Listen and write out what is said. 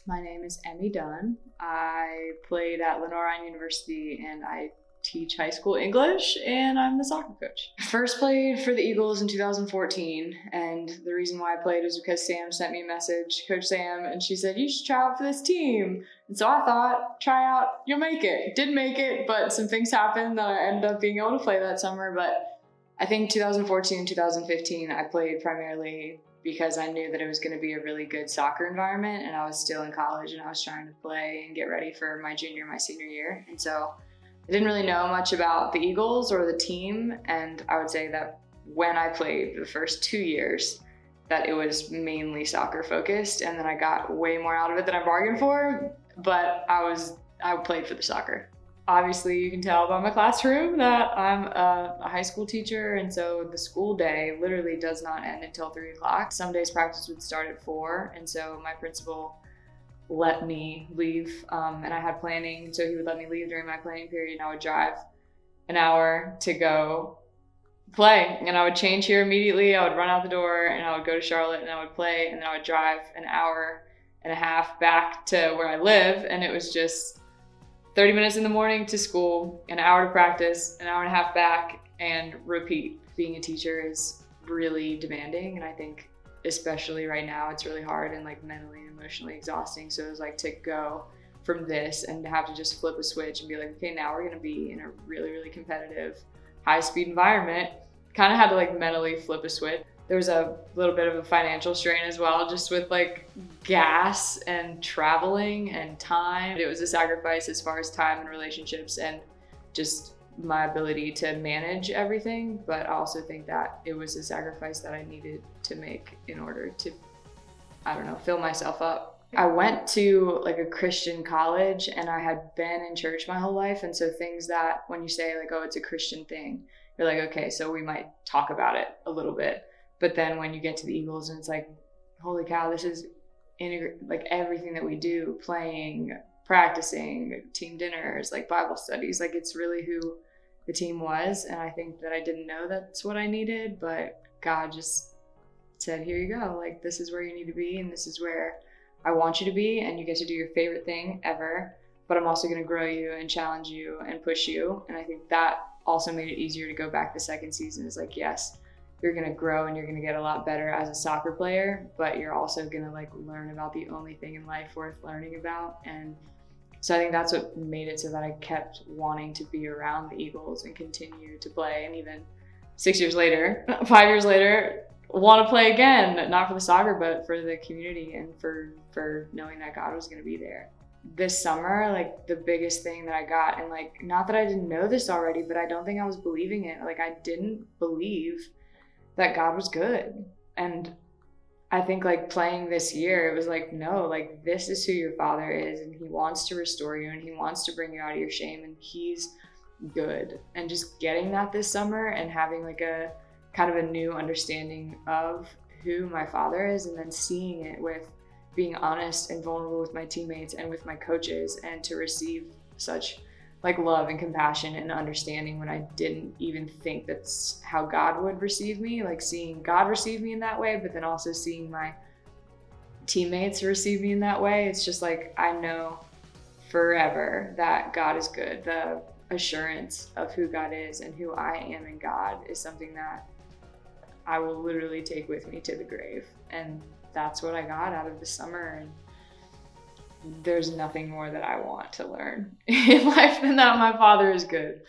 My name is Emmi Dunn. I played at Lenore University and I teach high school English and I'm the soccer coach. First played for the Eagles in 2014, and the reason why I played was because Sam sent me a message, Coach Sam, and she said, you should try out for this team. And so I thought, try out, you'll make it. Didn't make it, but some things happened that I ended up being able to play that summer. But I think 2014 and 2015, I played primarily because I knew that it was going to be a really good soccer environment, and I was still in college and I was trying to play and get ready for my junior, my senior year. And so I didn't really know much about the Eagles or the team, and I would say that when I played the first 2 years, that it was mainly soccer focused, and then I got way more out of it than I bargained for, but I played for the soccer. Obviously, you can tell by my classroom that I'm a high school teacher, and so the school day literally does not end until 3 o'clock. Some days practice would start at 4, and so my principal let me leave, and I had planning, so he would let me leave during my planning period, and I would drive an hour to go play, and I would change here immediately. I would run out the door and I would go to Charlotte and I would play, and then I would drive an hour and a half back to where I live, and it was just 30 minutes in the morning to school, an hour to practice, an hour and a half back, and repeat. Being a teacher is really demanding, and I think especially right now it's really hard and like mentally and emotionally exhausting. So it was like to go from this and to have to just flip a switch and be like, okay, now we're gonna be in a really, really competitive, high speed environment. Kind of had to like mentally flip a switch. There was a little bit of a financial strain as well, just with like gas and traveling and time. It was a sacrifice as far as time and relationships and just my ability to manage everything. But I also think that it was a sacrifice that I needed to make in order to, I don't know, fill myself up. I went to like a Christian college and I had been in church my whole life. And so things that when you say like, oh, it's a Christian thing, you're like, okay, so we might talk about it a little bit. But then when you get to the Eagles and it's like, holy cow, this is like everything that we do, playing, practicing, team dinners, like Bible studies, like it's really who the team was. And I think that I didn't know that's what I needed, but God just said, here you go. Like, this is where you need to be. And this is where I want you to be. And you get to do your favorite thing ever, but I'm also going to grow you and challenge you and push you. And I think that also made it easier to go back the second season. Is like, yes, you're going to grow and you're going to get a lot better as a soccer player, but you're also going to like learn about the only thing in life worth learning about. And so I think that's what made it so that I kept wanting to be around the Eagles and continue to play. And even 6 years later, 5 years later, want to play again, not for the soccer, but for the community and for knowing that God was going to be there. This summer, like the biggest thing that I got, and like, not that I didn't know this already, but I don't think I was believing it. Like I didn't believe that God was good. And I think like playing this year, it was like, no, like this is who your Father is, and he wants to restore you and he wants to bring you out of your shame, and he's good. And just getting that this summer and having like a kind of a new understanding of who my Father is, and then seeing it with being honest and vulnerable with my teammates and with my coaches, and to receive such like love and compassion and understanding when I didn't even think that's how God would receive me, like seeing God receive me in that way, but then also seeing my teammates receive me in that way. It's just like, I know forever that God is good. The assurance of who God is and who I am in God is something that I will literally take with me to the grave. And that's what I got out of the summer. And there's nothing more that I want to learn in life than that my Father is good.